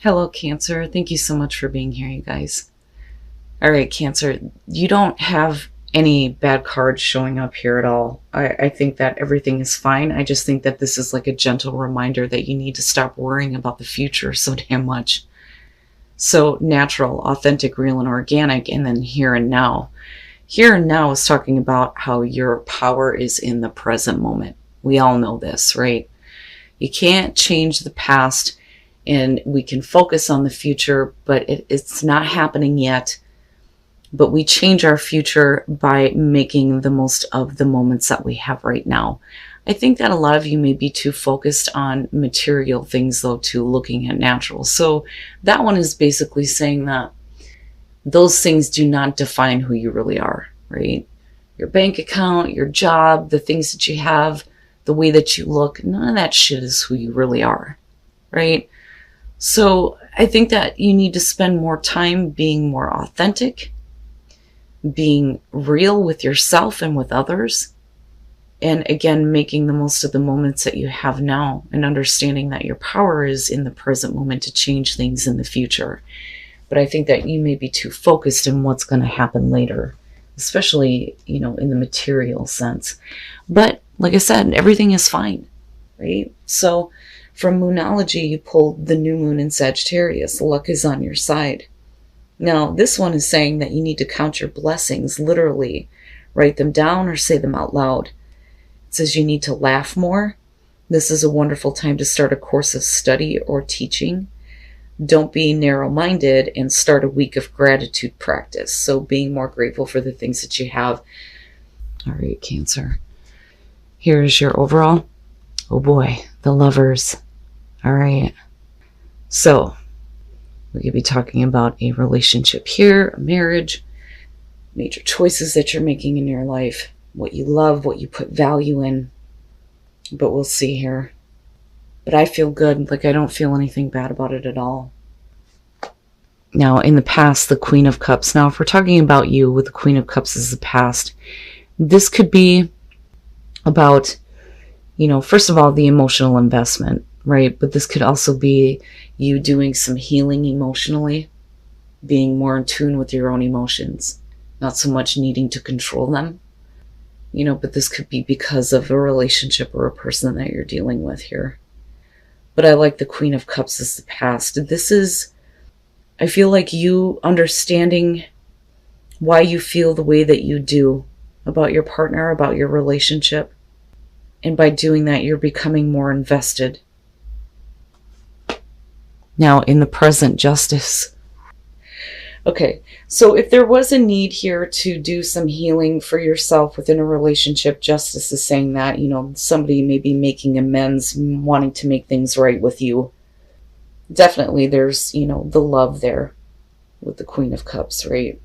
Hello, Cancer. Thank you so much for being here, you guys. All right, Cancer, you don't have any bad cards showing up here at all. I think that everything is fine. I just think that this is like a gentle reminder that you need to stop worrying about the future so damn much. So natural, authentic, real, and organic, and then here and now. Here and now is talking about how your power is in the present moment. We all know this, right? You can't change the past, and we can focus on the future, but it's not happening yet. But we change our future by making the most of the moments that we have right now. I think that a lot of you may be too focused on material things, though, to looking at natural. So that one is basically saying that those things do not define who you really are, right? Your bank account, your job, the things that you have, the way that you look, none of that shit is who you really are, right? So I think that you need to spend more time being more authentic, being real with yourself and with others. And again, making the most of the moments that you have now and understanding that your power is in the present moment to change things in the future. But I think that you may be too focused in what's going to happen later, especially, in the material sense. But like I said, everything is fine, right? So from Moonology, you pulled the new moon in Sagittarius. Luck is on your side. Now, this one is saying that you need to count your blessings, literally. Write them down or say them out loud. It says you need to laugh more. This is a wonderful time to start a course of study or teaching. Don't be narrow-minded and start a week of gratitude practice. So being more grateful for the things that you have. All right, Cancer. Here's your overall. Oh boy, the Lovers. All right. So we could be talking about a relationship here, a marriage, major choices that you're making in your life, what you love, what you put value in. But we'll see here. But I feel good. Like I don't feel anything bad about it at all. Now, in the past, the Queen of Cups. Now, if we're talking about you with the Queen of Cups as the past, this could be about, first of all, the emotional investment, right? But this could also be you doing some healing emotionally, being more in tune with your own emotions, not so much needing to control them, but this could be because of a relationship or a person that you're dealing with here. But I like the Queen of Cups as the past. I feel like you understanding why you feel the way that you do about your partner, about your relationship. And by doing that, you're becoming more invested. Now, in the present, Justice. Okay, so if there was a need here to do some healing for yourself within a relationship, Justice is saying that, somebody may be making amends, wanting to make things right with you. Definitely there's, the love there with the Queen of Cups, right?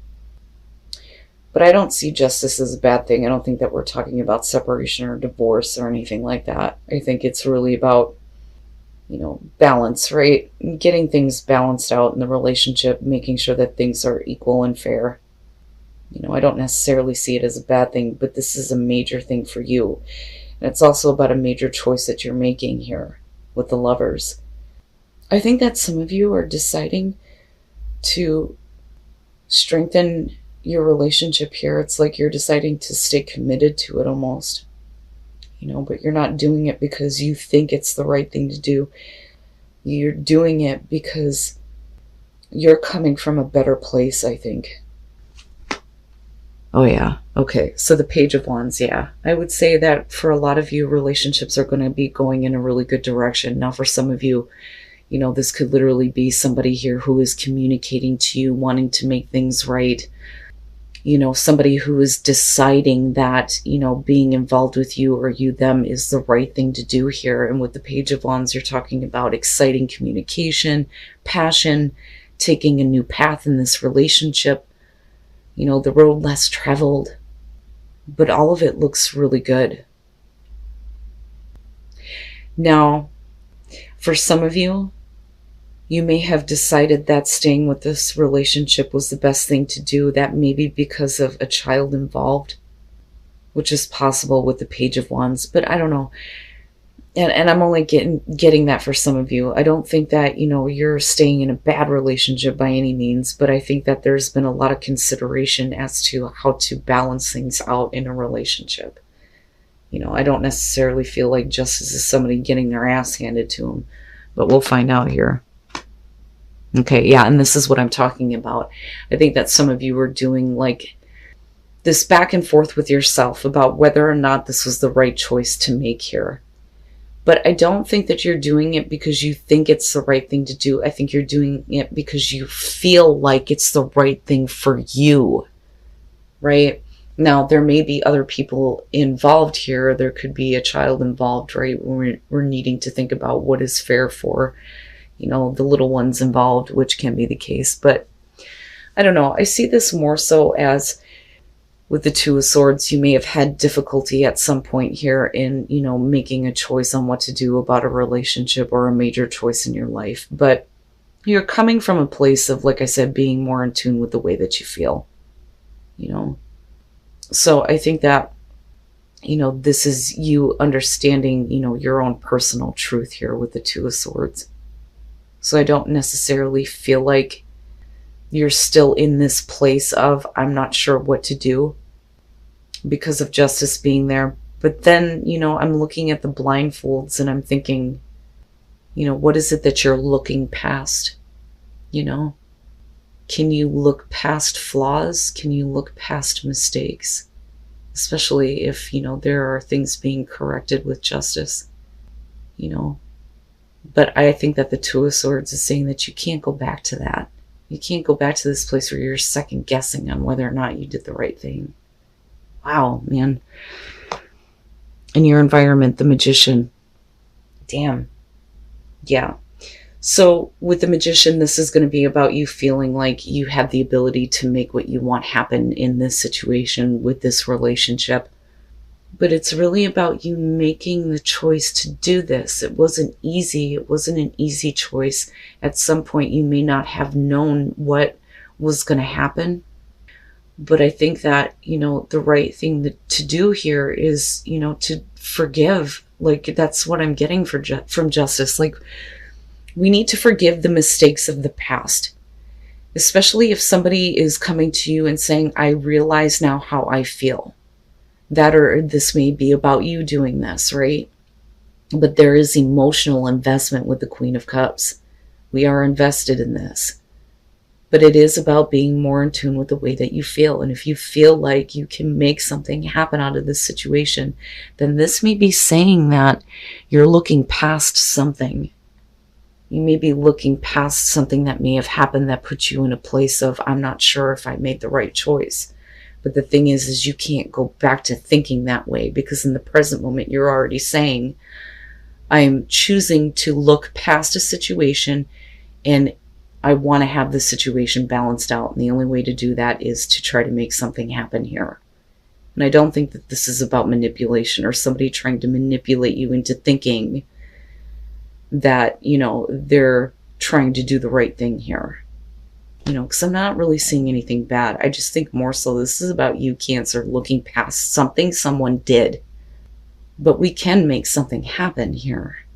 But I don't see justice as a bad thing. I don't think that we're talking about separation or divorce or anything like that. I think it's really about, balance, right? Getting things balanced out in the relationship, making sure that things are equal and fair. I don't necessarily see it as a bad thing, but this is a major thing for you. And it's also about a major choice that you're making here with the Lovers. I think that some of you are deciding to strengthen your relationship here. It's like you're deciding to stay committed to it almost, but you're not doing it because you think it's the right thing to do. You're doing it because you're coming from a better place, I think. Oh yeah. Okay. So the Page of Wands. Yeah. I would say that for a lot of you, relationships are going to be going in a really good direction. Now for some of you, this could literally be somebody here who is communicating to you, wanting to make things right. Somebody who is deciding that, being involved with you or you, them is the right thing to do here. And with the Page of Wands, you're talking about exciting communication, passion, taking a new path in this relationship, the road less traveled. But all of it looks really good. Now, for some of you, you may have decided that staying with this relationship was the best thing to do. That may be because of a child involved, which is possible with the Page of Wands, but I don't know. And I'm only getting that for some of you. I don't think that, you're staying in a bad relationship by any means, but I think that there's been a lot of consideration as to how to balance things out in a relationship. I don't necessarily feel like justice is somebody getting their ass handed to them, but we'll find out here. Okay, yeah, and this is what I'm talking about. I think that some of you are doing like this back and forth with yourself about whether or not this was the right choice to make here. But I don't think that you're doing it because you think it's the right thing to do. I think you're doing it because you feel like it's the right thing for you, right? Now, there may be other people involved here. There could be a child involved, right? We're needing to think about what is fair for, the little ones involved, which can be the case. But I don't know. I see this more so as with the Two of Swords, you may have had difficulty at some point here in, making a choice on what to do about a relationship or a major choice in your life. But you're coming from a place of, like I said, being more in tune with the way that you feel, So I think that, this is you understanding, your own personal truth here with the Two of Swords. So I don't necessarily feel like you're still in this place of, I'm not sure what to do because of justice being there. But then, I'm looking at the blindfolds and I'm thinking, what is it that you're looking past? Can you look past flaws? Can you look past mistakes? Especially if, there are things being corrected with justice, But I think that the Two of Swords is saying that you can't go back to that. You can't go back to this place where you're second guessing on whether or not you did the right thing. Wow, man. In your environment, the Magician. Damn. Yeah. So with the Magician, this is going to be about you feeling like you have the ability to make what you want happen in this situation with this relationship. But it's really about you making the choice to do this. It wasn't easy. It wasn't an easy choice. At some point, you may not have known what was going to happen. But I think that, the right thing to do here is, to forgive. Like, that's what I'm getting from justice. Like, we need to forgive the mistakes of the past. Especially if somebody is coming to you and saying, I realize now how I feel. That or this may be about you doing this, right? But there is emotional investment with the Queen of Cups. We are invested in this. But it is about being more in tune with the way that you feel. And if you feel like you can make something happen out of this situation, then this may be saying that you're looking past something. You may be looking past something that may have happened that puts you in a place of, I'm not sure if I made the right choice. But the thing is you can't go back to thinking that way, because in the present moment, you're already saying, I'm choosing to look past a situation and I want to have the situation balanced out. And the only way to do that is to try to make something happen here. And I don't think that this is about manipulation or somebody trying to manipulate you into thinking that, they're trying to do the right thing here. Because I'm not really seeing anything bad. I just think more so this is about you, Cancer, looking past something someone did. But we can make something happen here.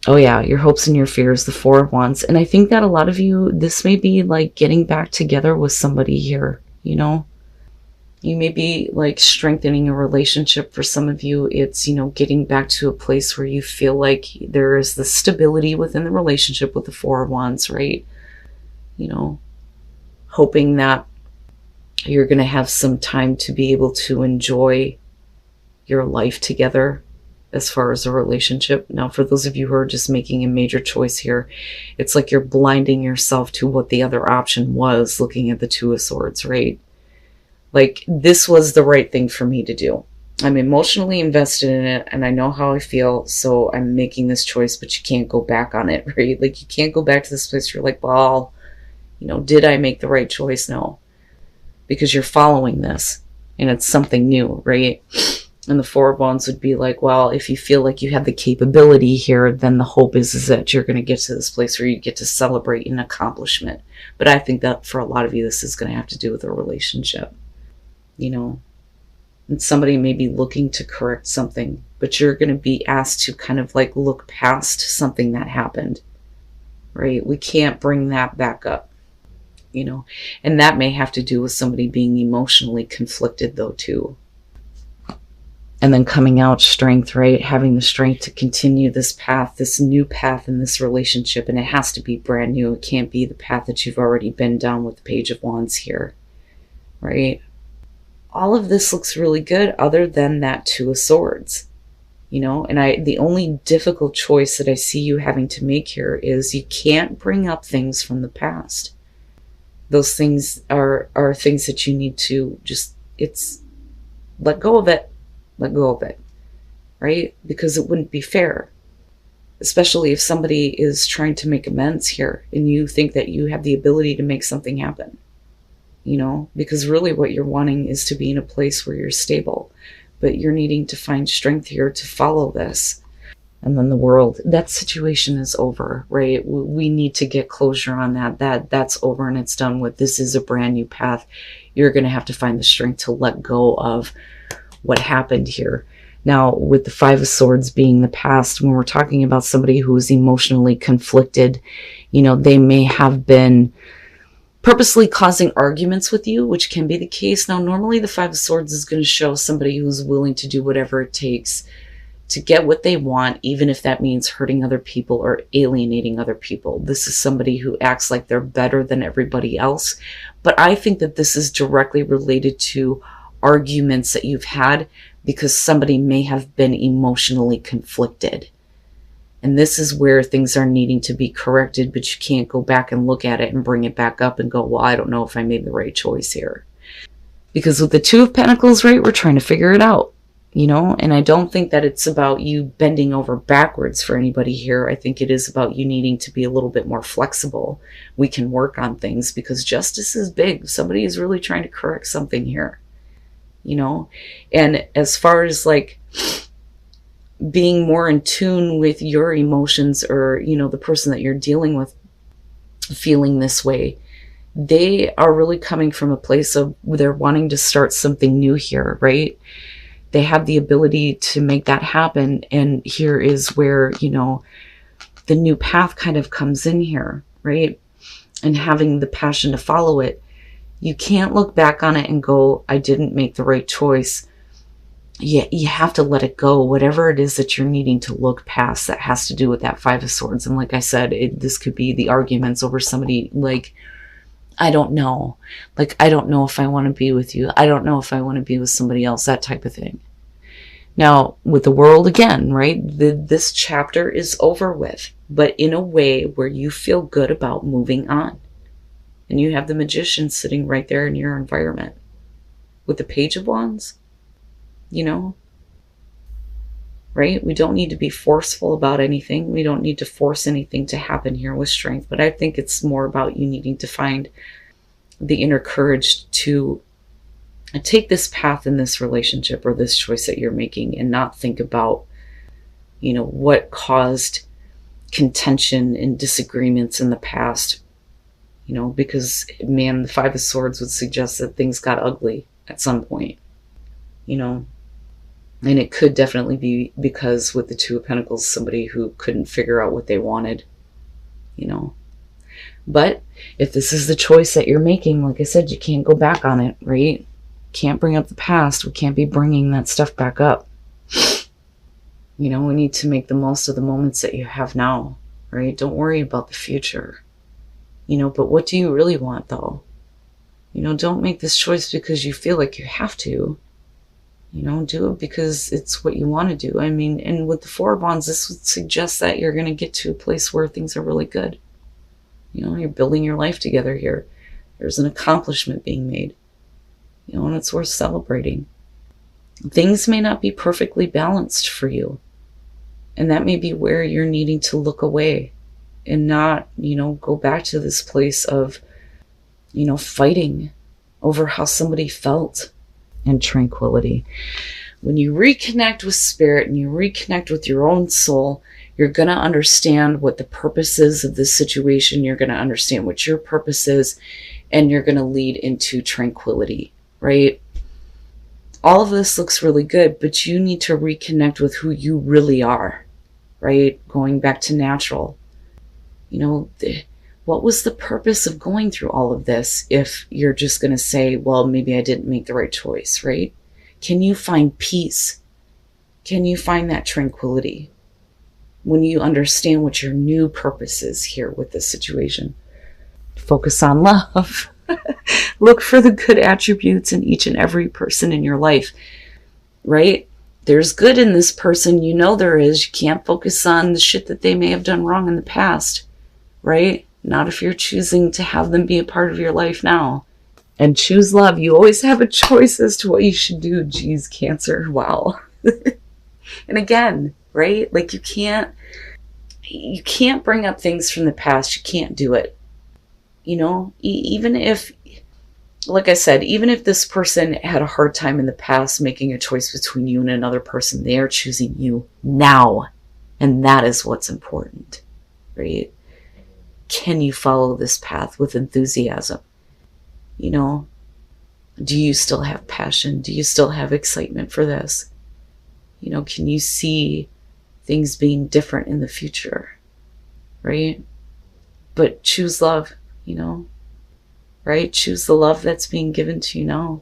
Oh yeah, your hopes and your fears, the Four of Wands. And I think that a lot of you, this may be like getting back together with somebody here, You may be like strengthening a relationship. For some of you, it's, getting back to a place where you feel like there is the stability within the relationship with the Four of Wands, right? Hoping that you're going to have some time to be able to enjoy your life together as far as a relationship. Now, for those of you who are just making a major choice here, it's like you're blinding yourself to what the other option was, looking at the Two of Swords, right? Like, this was the right thing for me to do. I'm emotionally invested in it and I know how I feel, so I'm making this choice, but you can't go back on it, right? Like, you can't go back to this place where you're like, well, did I make the right choice? No. Because you're following this and it's something new, right? And the Four of Wands would be like, well, if you feel like you have the capability here, then the hope is that you're going to get to this place where you get to celebrate an accomplishment. But I think that for a lot of you, this is going to have to do with a relationship. And somebody may be looking to correct something, but you're going to be asked to kind of like look past something that happened, right? We can't bring that back up, you know, and that may have to do with somebody being emotionally conflicted though too. And then coming out strength, right? Having the strength to continue this path, this new path in this relationship. And it has to be brand new. It can't be the path that you've already been down with the Page of Wands here, right? All of this looks really good other than that Two of Swords, you know? And the only difficult choice that I see you having to make here is you can't bring up things from the past. Those things are things that you need to just, let go of it. Let go of it, right? Because it wouldn't be fair, especially if somebody is trying to make amends here and you think that you have the ability to make something happen, you know, because really what you're wanting is to be in a place where you're stable, but you're needing to find strength here to follow this. And then the World, that situation is over, right? We need to get closure on that. That's over and it's done with. This is a brand new path. You're going to have to find the strength to let go of what happened here. Now, with the Five of Swords being the past, when we're talking about somebody who is emotionally conflicted, you know, they may have been purposely causing arguments with you, which can be the case. Now, normally the Five of Swords is going to show somebody who's willing to do whatever it takes to get what they want, even if that means hurting other people or alienating other people. This is somebody who acts like they're better than everybody else. But I think that this is directly related to arguments that you've had because somebody may have been emotionally conflicted. And this is where things are needing to be corrected, but you can't go back and look at it and bring it back up and go, well, I don't know if I made the right choice here. Because with the Two of Pentacles, right, we're trying to figure it out, you know? And I don't think that it's about you bending over backwards for anybody here. I think it is about you needing to be a little bit more flexible. We can work on things because justice is big. Somebody is really trying to correct something here. You know, and as far as like being more in tune with your emotions or, you know, the person that you're dealing with feeling this way, they are really coming from a place of they're wanting to start something new here, right? They have the ability to make that happen. And here is where, you know, the new path kind of comes in here, right? And having the passion to follow it. You can't look back on it and go, I didn't make the right choice. You have to let it go. Whatever it is that you're needing to look past that has to do with that Five of Swords. And like I said, this could be the arguments over somebody like, I don't know. Like, I don't know if I want to be with you. I don't know if I want to be with somebody else, that type of thing. Now, with the World again, right? This chapter is over with, but in a way where you feel good about moving on. And you have the Magician sitting right there in your environment. With the Page of Wands, you know, right? We don't need to be forceful about anything. We don't need to force anything to happen here with strength. But I think it's more about you needing to find the inner courage to take this path in this relationship or this choice that you're making and not think about, you know, what caused contention and disagreements in the past. You know, because, man, the Five of Swords would suggest that things got ugly at some point, you know. And it could definitely be because with the Two of Pentacles, somebody who couldn't figure out what they wanted, you know. But if this is the choice that you're making, like I said, you can't go back on it, right? Can't bring up the past. We can't be bringing that stuff back up. You know, we need to make the most of the moments that you have now, right? Don't worry about the future. You know, but what do you really want, though? You know, don't make this choice because you feel like you have to. You know, do it because it's what you want to do. I mean, and with the Four of Wands, this would suggest that you're going to get to a place where things are really good. You know, you're building your life together here. There's an accomplishment being made. You know, and it's worth celebrating. Things may not be perfectly balanced for you. And that may be where you're needing to look away. And not, you know, go back to this place of, you know, fighting over how somebody felt. And tranquility. When you reconnect with spirit and you reconnect with your own soul, you're going to understand what the purpose is of this situation. You're going to understand what your purpose is, and you're going to lead into tranquility, right? all of this looks really good, but you need to reconnect with who you really are, right? Going back to natural. You know, what was the purpose of going through all of this if you're just going to say, well, maybe I didn't make the right choice, right? Can you find peace? Can you find that tranquility when you understand what your new purpose is here with this situation? Focus on love. Look for the good attributes in each and every person in your life, right? There's good in this person. You know there is. You can't focus on the shit that they may have done wrong in the past, right? Not if you're choosing to have them be a part of your life now. And choose love. You always have a choice as to what you should do. Geez, Cancer. Wow. And again, right? Like you can't bring up things from the past. You can't do it. You know, even if, like I said, even if this person had a hard time in the past making a choice between you and another person, they are choosing you now. And that is what's important, right? Can you follow this path with enthusiasm? You know, do you still have passion? Do you still have excitement for this? You know, can you see things being different in the future, right? But choose love, you know, right? Choose the love that's being given to you now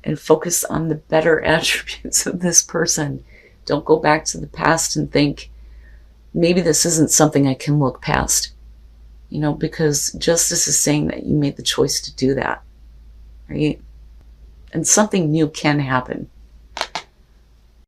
and focus on the better attributes of this person. Don't go back to the past and think, maybe this isn't something I can look past, you know, because justice is saying that you made the choice to do that, right? And something new can happen.